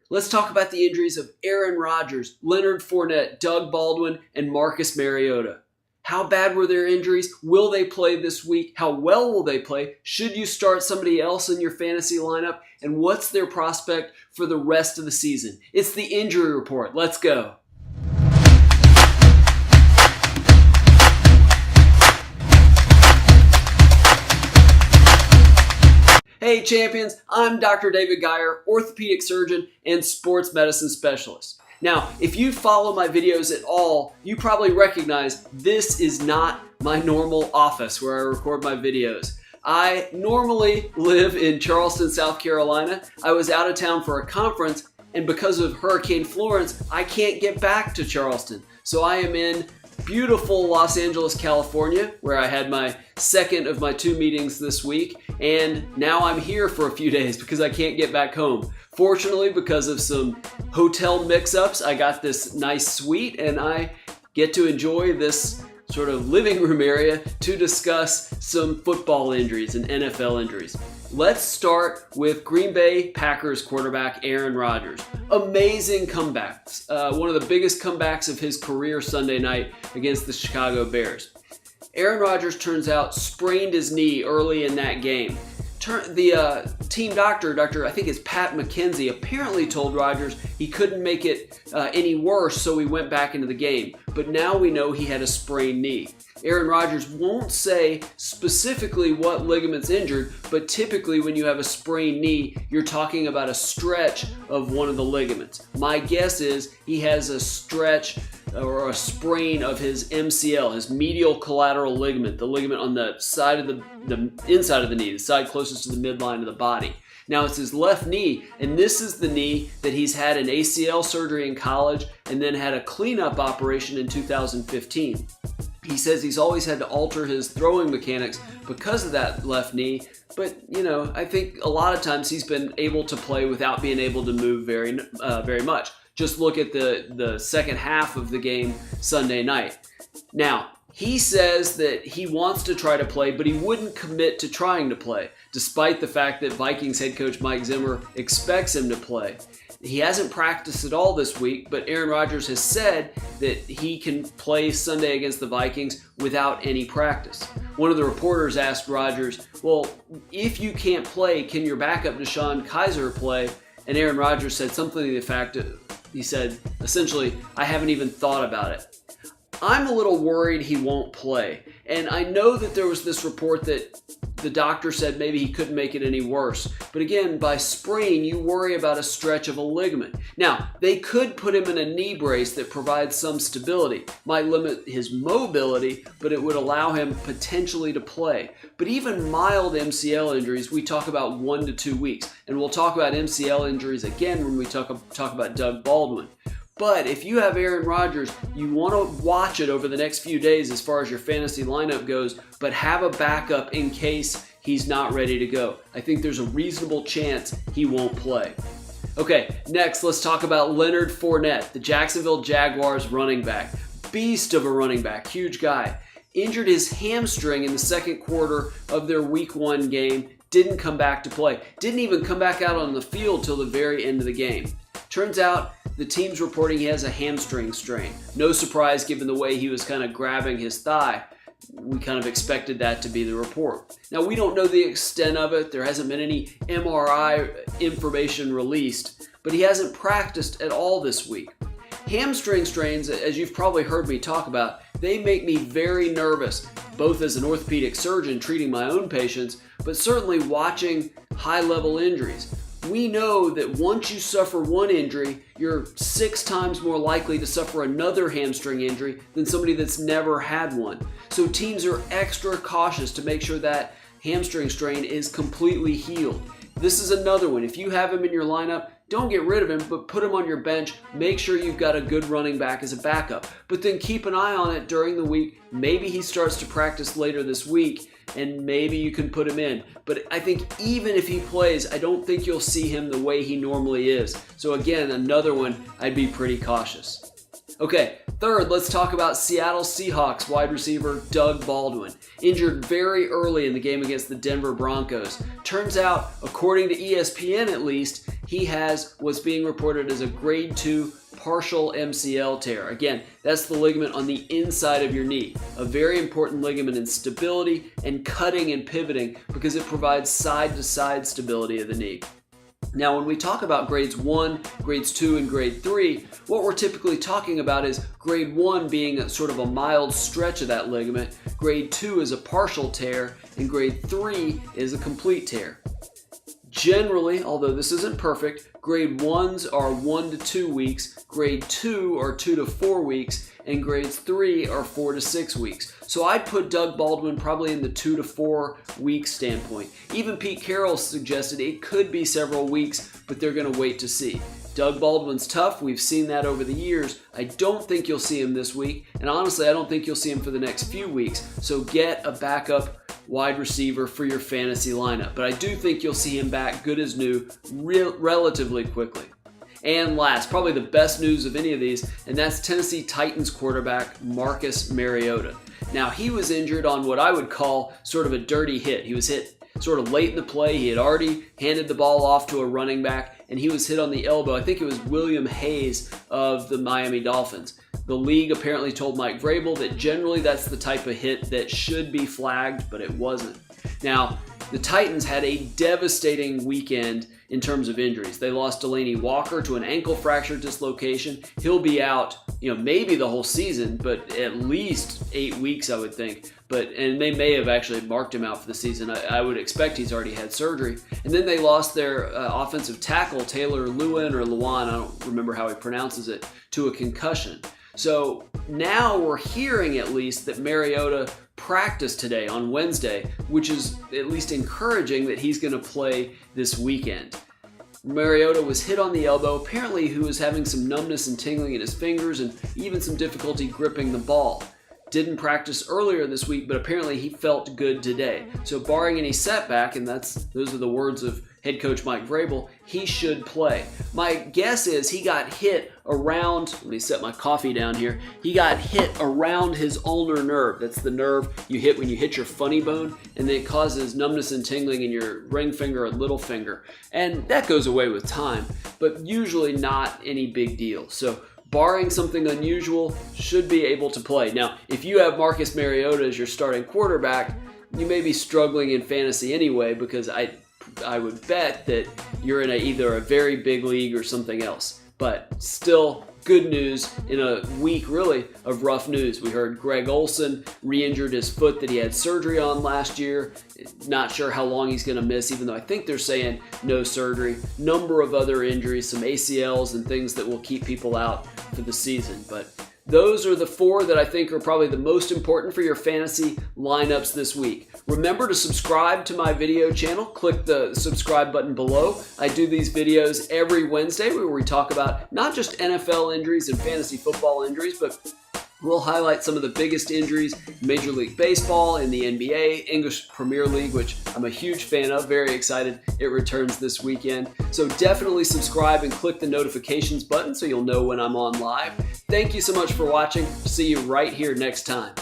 Let's talk about the injuries of Aaron Rodgers, Leonard Fournette, Doug Baldwin, and Marcus Mariota. How bad were their injuries? Will they play this week? How well will they play? Should you start somebody else in your fantasy lineup? And what's their prospect for the rest of the season? It's the injury report. Let's go. Hey champions, I'm Dr. David Geyer, orthopedic surgeon and sports medicine specialist. Now, if you follow my videos at all, you probably recognize this is not my normal office where I record my videos. I normally live in Charleston, South Carolina. I was out of town for a conference, and because of Hurricane Florence, I can't get back to Charleston. So I am in beautiful Los Angeles, California, where I had my second of my 2 meetings this week, and now I'm here for a few days because I can't get back home. Fortunately, because of some hotel mix-ups, I got this nice suite, and I get to enjoy this sort of living room area to discuss some football injuries and NFL injuries. Let's start with Green Bay Packers quarterback Aaron Rodgers. Amazing comebacks. One of the biggest comebacks of his career Sunday night against the Chicago Bears. Aaron Rodgers, turns out, sprained his knee early in that game. The team doctor, I think it's Pat McKenzie, apparently told Rodgers he couldn't make it any worse, so he went back into the game. But now we know he had a sprained knee. Aaron Rodgers won't say specifically what ligament's injured, but typically when you have a sprained knee, you're talking about a stretch of one of the ligaments. My guess is he has a stretch or a sprain of his MCL, his medial collateral ligament, the ligament on the side of the inside of the knee, the side closest to the midline of the body. Now it's his left knee, and this is the knee that he's had an ACL surgery in college and then had a cleanup operation in 2015. He says he's always had to alter his throwing mechanics because of that left knee, but I think a lot of times he's been able to play without being able to move very much. Just look at the second half of the game Sunday night. Now, he says that he wants to try to play, but he wouldn't commit to trying to play, despite the fact that Vikings head coach Mike Zimmer expects him to play. He hasn't practiced at all this week, but Aaron Rodgers has said that he can play Sunday against the Vikings without any practice. One of the reporters asked Rodgers, well, if you can't play, can your backup DeShone Kizer play? And Aaron Rodgers said something to the fact that he said, essentially, I haven't even thought about it. I'm a little worried he won't play. And I know that there was this report that the doctor said maybe he couldn't make it any worse. But again, by sprain, you worry about a stretch of a ligament. Now, they could put him in a knee brace that provides some stability. Might limit his mobility, but it would allow him potentially to play. But even mild MCL injuries, we talk about 1 to 2 weeks. And we'll talk about MCL injuries again when we talk about Doug Baldwin. But if you have Aaron Rodgers, you want to watch it over the next few days as far as your fantasy lineup goes, but have a backup in case he's not ready to go. I think there's a reasonable chance he won't play. Okay, next let's talk about Leonard Fournette, the Jacksonville Jaguars running back. Beast of a running back, huge guy. Injured his hamstring in the second quarter of their week 1 game, didn't come back to play. Didn't even come back out on the field till the very end of the game. Turns out the team's reporting he has a hamstring strain. No surprise given the way he was kind of grabbing his thigh. We kind of expected that to be the report. Now, we don't know the extent of it. There hasn't been any MRI information released, but he hasn't practiced at all this week. Hamstring strains, as you've probably heard me talk about, they make me very nervous, both as an orthopedic surgeon treating my own patients, but certainly watching high-level injuries. We know that once you suffer one injury, you're 6 times more likely to suffer another hamstring injury than somebody that's never had one. So teams are extra cautious to make sure that hamstring strain is completely healed. This is another one. If you have him in your lineup, don't get rid of him, but put him on your bench. Make sure you've got a good running back as a backup. But then keep an eye on it during the week. Maybe he starts to practice later this week, and maybe you can put him in. But I think even if he plays, I don't think you'll see him the way he normally is. So again, another one, I'd be pretty cautious. Okay, third, let's talk about Seattle Seahawks wide receiver Doug Baldwin. Injured very early in the game against the Denver Broncos. Turns out, according to ESPN at least, he has what's being reported as a grade 2 partial MCL tear. Again, that's the ligament on the inside of your knee, a very important ligament in stability and cutting and pivoting because it provides side-to-side stability of the knee. Now, when we talk about grades 1, grades 2, and grade 3, what we're typically talking about is grade 1 being a sort of a mild stretch of that ligament, grade 2 is a partial tear, and grade 3 is a complete tear. Generally, although this isn't perfect, grade 1s are 1 to 2 weeks, grade 2 are 2 to 4 weeks, and grades 3 are 4 to 6 weeks. So I'd put Doug Baldwin probably in the 2 to 4 week standpoint. Even Pete Carroll suggested it could be several weeks, but they're going to wait to see. Doug Baldwin's tough. We've seen that over the years. I don't think you'll see him this week, and honestly, I don't think you'll see him for the next few weeks. So get a backup wide receiver for your fantasy lineup. But I do think you'll see him back good as new relatively quickly. And last, probably the best news of any of these, and that's Tennessee Titans quarterback Marcus Mariota. Now, he was injured on what I would call sort of a dirty hit. He was hit sort of late in the play. He had already handed the ball off to a running back, and he was hit on the elbow. I think it was William Hayes of the Miami Dolphins. The league apparently told Mike Vrabel that generally that's the type of hit that should be flagged, but it wasn't. Now, the Titans had a devastating weekend in terms of injuries. They lost Delanie Walker to an ankle fracture dislocation. He'll be out, maybe the whole season, but at least 8 weeks, I would think. And they may have actually marked him out for the season. I would expect he's already had surgery. And then they lost their offensive tackle, Taylor Lewan, I don't remember how he pronounces it, to a concussion. So now we're hearing at least that Mariota practiced today on Wednesday, which is at least encouraging that he's going to play this weekend. Mariota was hit on the elbow. Apparently he was having some numbness and tingling in his fingers and even some difficulty gripping the ball. Didn't practice earlier this week, but apparently he felt good today. So barring any setback, and those are the words of head coach Mike Vrabel, he should play. My guess is he got hit around, let me set my coffee down here, he got hit around his ulnar nerve. That's the nerve you hit when you hit your funny bone, and then it causes numbness and tingling in your ring finger or little finger. And that goes away with time, but usually not any big deal. So barring something unusual, should be able to play. Now, if you have Marcus Mariota as your starting quarterback, you may be struggling in fantasy anyway, because I would bet that you're in either a very big league or something else. But still, good news in a week, really, of rough news. We heard Greg Olsen re-injured his foot that he had surgery on last year. Not sure how long he's going to miss, even though I think they're saying no surgery. Number of other injuries, some ACLs and things that will keep people out for the season. But those are the 4 that I think are probably the most important for your fantasy lineups this week. Remember to subscribe to my video channel. Click the subscribe button below. I do these videos every Wednesday where we talk about not just NFL injuries and fantasy football injuries, but we'll highlight some of the biggest injuries in Major League Baseball, in the NBA, English Premier League, which I'm a huge fan of. Very excited it returns this weekend. So definitely subscribe and click the notifications button so you'll know when I'm on live. Thank you so much for watching. See you right here next time.